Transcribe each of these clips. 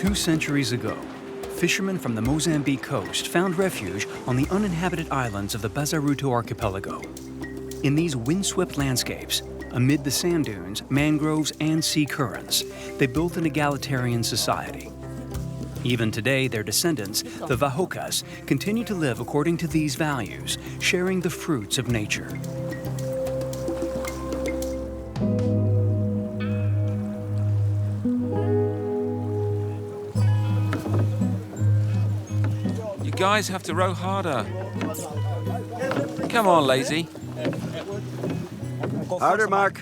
2 centuries ago, fishermen from the Mozambique coast found refuge on the uninhabited islands of the Bazaruto Archipelago. In these windswept landscapes, amid the sand dunes, mangroves, and sea currents, they built an egalitarian society. Even today, their descendants, the Vahocas, continue to live according to these values, sharing the fruits of nature. You guys have to row harder. Come on, lazy. Harder, Mark.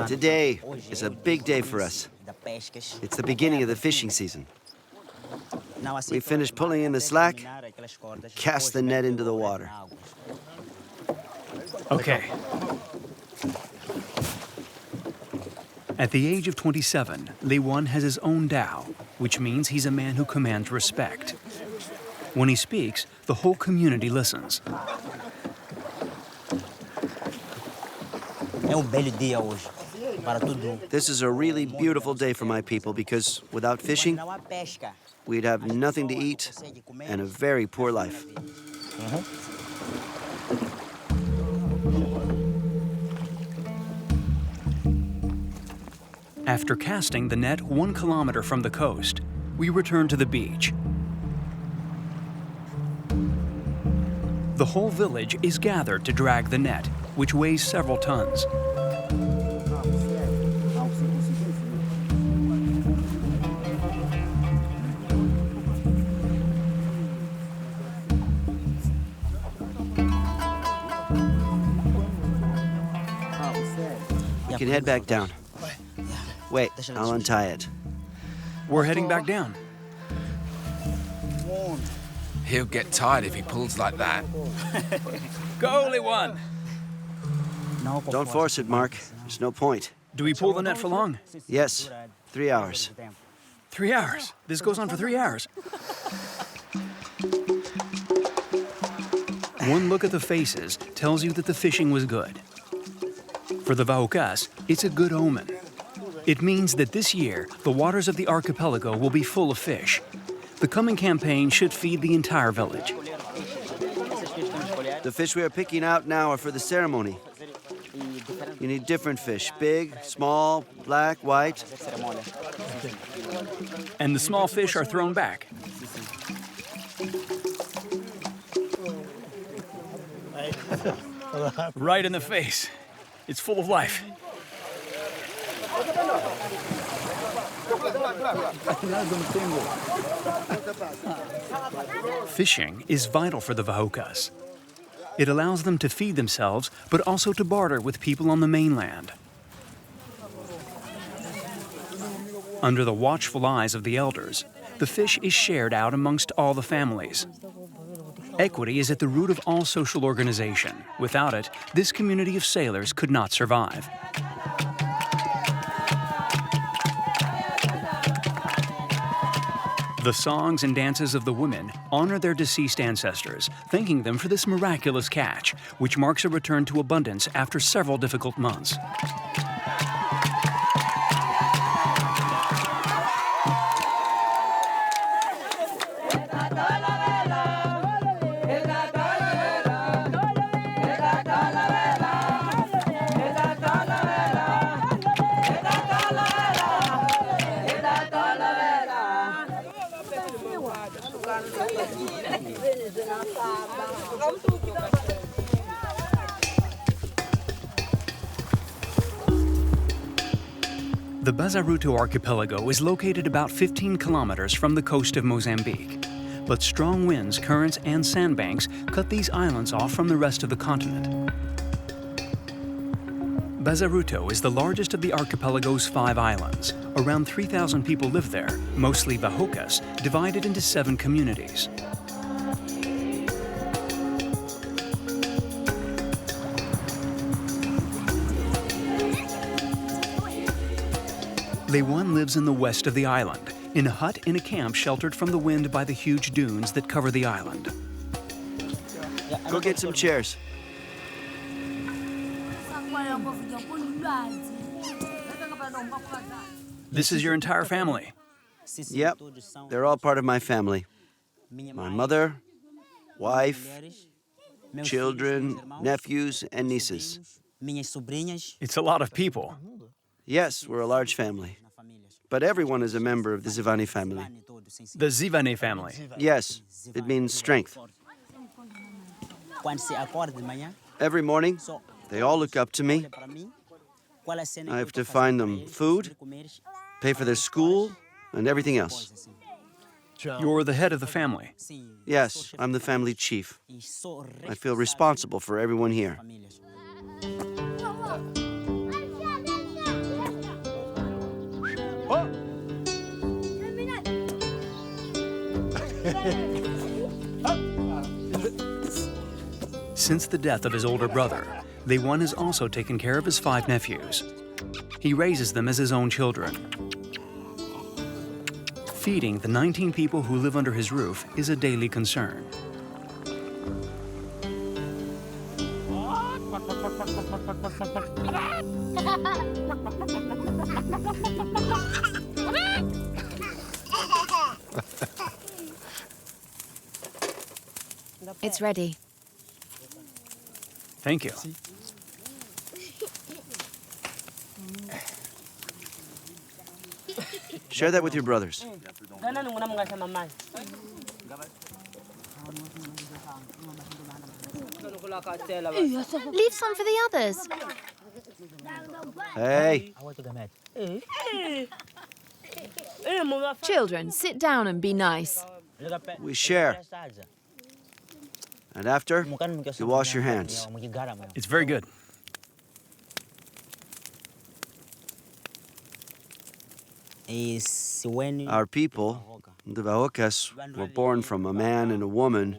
Today is a big day for us. It's the beginning of the fishing season. We finished pulling in the slack, cast the net into the water. Okay. At the age of 27, Lewan has his own dhow, which means he's a man who commands respect. When he speaks, the whole community listens. This is a really beautiful day for my people because without fishing, we'd have nothing to eat and a very poor life. After casting the net 1 kilometer from the coast, we return to the beach. The whole village is gathered to drag the net, which weighs several tons. You can head back down. Wait, I'll untie it. We're heading back down. He'll get tired if he pulls like that. Go, Lewan! Don't force it, Mark. There's no point. Do we pull the net for long? Yes, 3 hours. 3 hours. This goes on for 3 hours. One look at the faces tells you that the fishing was good. For the Vahocas, it's a good omen. It means that this year, the waters of the archipelago will be full of fish. The coming campaign should feed the entire village. The fish we are picking out now are for the ceremony. You need different fish, big, small, black, white. And the small fish are thrown back. Right in the face. It's full of life. Fishing is vital for the Vahocas. It allows them to feed themselves, but also to barter with people on the mainland. Under the watchful eyes of the elders, the fish is shared out amongst all the families. Equity is at the root of all social organization. Without it, this community of sailors could not survive. The songs and dances of the women honor their deceased ancestors, thanking them for this miraculous catch, which marks a return to abundance after several difficult months. The Bazaruto Archipelago is located about 15 kilometers from the coast of Mozambique. But strong winds, currents, and sandbanks cut these islands off from the rest of the continent. Bazaruto is the largest of the archipelago's 5 islands. Around 3,000 people live there, mostly Vahocas, divided into 7 communities. Lewan lives in the west of the island, in a hut in a camp sheltered from the wind by the huge dunes that cover the island. Go get some chairs. This is your entire family. Yep, they're all part of my family. My mother, wife, children, nephews, and nieces. It's a lot of people. Yes, we're a large family. But everyone is a member of the Zivani family. The Zivane family. Yes, it means strength. Every morning, they all look up to me. I have to find them food, pay for their school, and everything else. You're the head of the family. Yes, I'm the family chief. I feel responsible for everyone here. Since the death of his older brother, Lewan has also taken care of his 5 nephews. He raises them as his own children. Feeding the 19 people who live under his roof is a daily concern. It's ready. Thank you. Share that with your brothers. Leave some for the others. Hey, Children, sit down and be nice. we share. And after, you wash your hands. It's very good. Our people, the Vahocas, were born from a man and a woman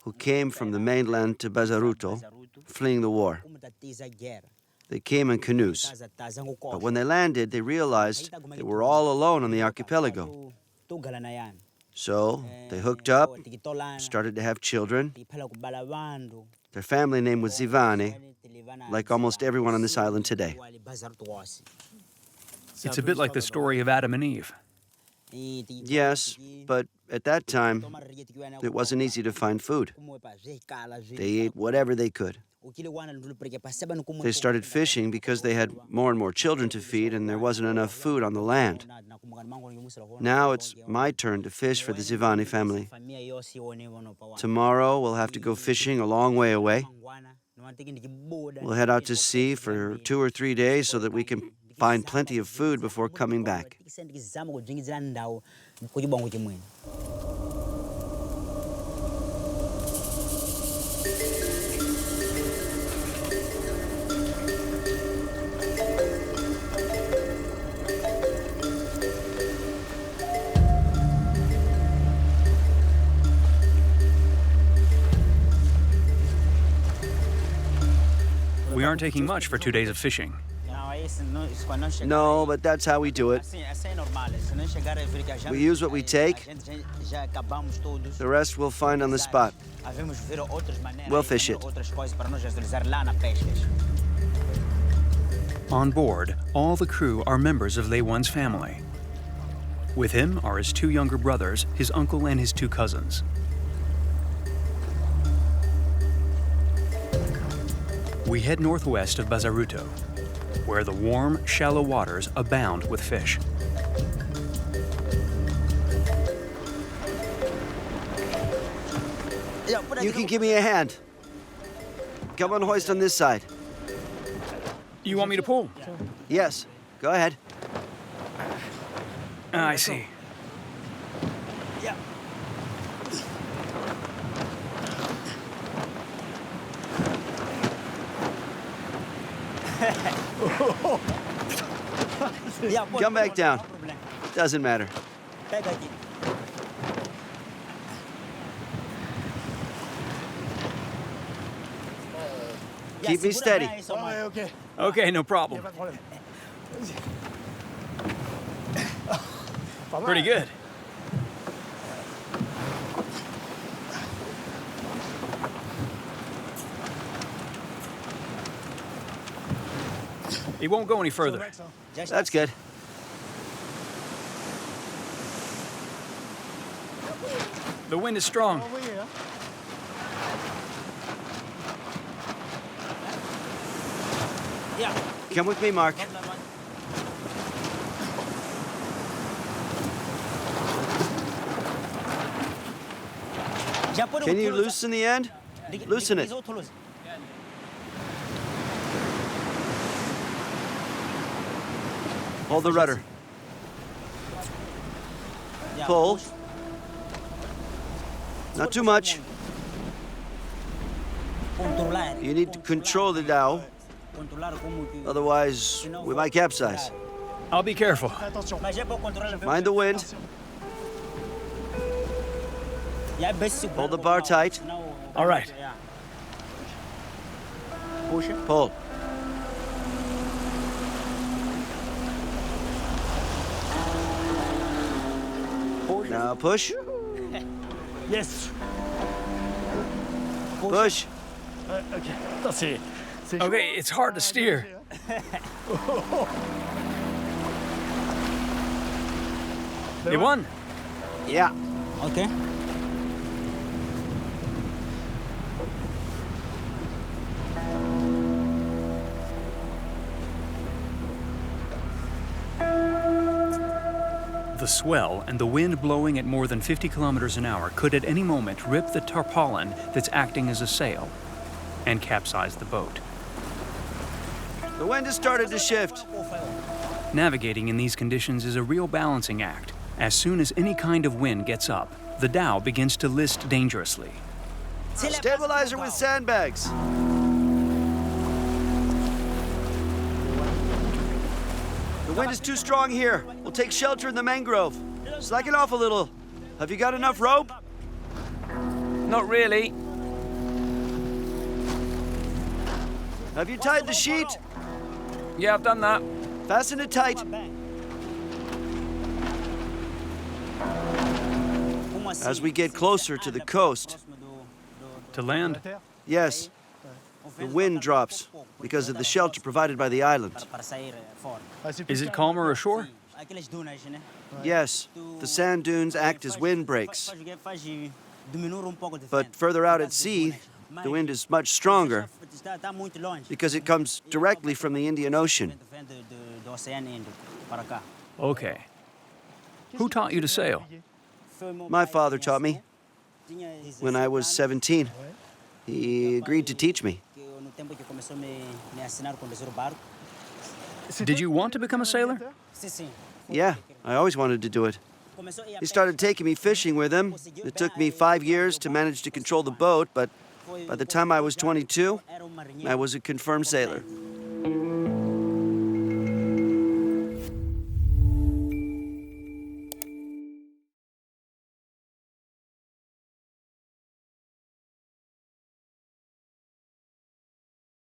who came from the mainland to Bazaruto, fleeing the war. They came in canoes. But when they landed, they realized they were all alone on the archipelago. So they hooked up, started to have children. Their family name was Zivane, like almost everyone on this island today. It's a bit like the story of Adam and Eve. Yes, but at that time, it wasn't easy to find food. They ate whatever they could. They started fishing because they had more and more children to feed and there wasn't enough food on the land. Now it's my turn to fish for the Zivani family. Tomorrow we'll have to go fishing a long way away. We'll head out to sea for 2 or 3 days so that we can find plenty of food before coming back. We aren't taking much for 2 days of fishing. No, but that's how we do it. We use what we take. The rest we'll find on the spot. We'll fish it. On board, all the crew are members of Lewan's family. With him are his 2 younger brothers, his uncle, and his 2 cousins. We head northwest of Bazaruto, where the warm, shallow waters abound with fish. You can give me a hand. Come on, hoist on this side. You want me to pull? Yes, go ahead. I see. Come back down. Doesn't matter. Keep me steady. Okay, no problem. Pretty good. He won't go any further. That's good. The wind is strong. Come with me, Mark. Can you loosen the end? Loosen it. Hold the rudder. Pull. Not too much. You need to control the dhow, otherwise we might capsize. I'll be careful. Mind the wind. Hold the bar tight. All right. Pull. Now push. Yes. Push. Okay. That's it. Okay, it's hard to steer. You won. Yeah. Okay. The swell and the wind blowing at more than 50 kilometers an hour could at any moment rip the tarpaulin that's acting as a sail and capsize the boat. The wind has started to shift. Navigating in these conditions is a real balancing act. As soon as any kind of wind gets up, the dhow begins to list dangerously. Stabilizer with sandbags. The wind is too strong here. We'll take shelter in the mangrove. Slacken off a little. Have you got enough rope? Not really. Have you tied the sheet? Yeah, I've done that. Fasten it tight. As we get closer to the coast, To land, yes, the wind drops because of the shelter provided by the island. is it calmer ashore? Yes, the sand dunes act as windbreaks. But further out at sea, the wind is much stronger because it comes directly from the Indian Ocean. Okay. Who taught you to sail? My father taught me when I was 17. He agreed to teach me. Did you want to become a sailor? Yeah, I always wanted to do it. He started taking me fishing with him. It took me 5 years to manage to control the boat, but by the time I was 22, I was a confirmed sailor.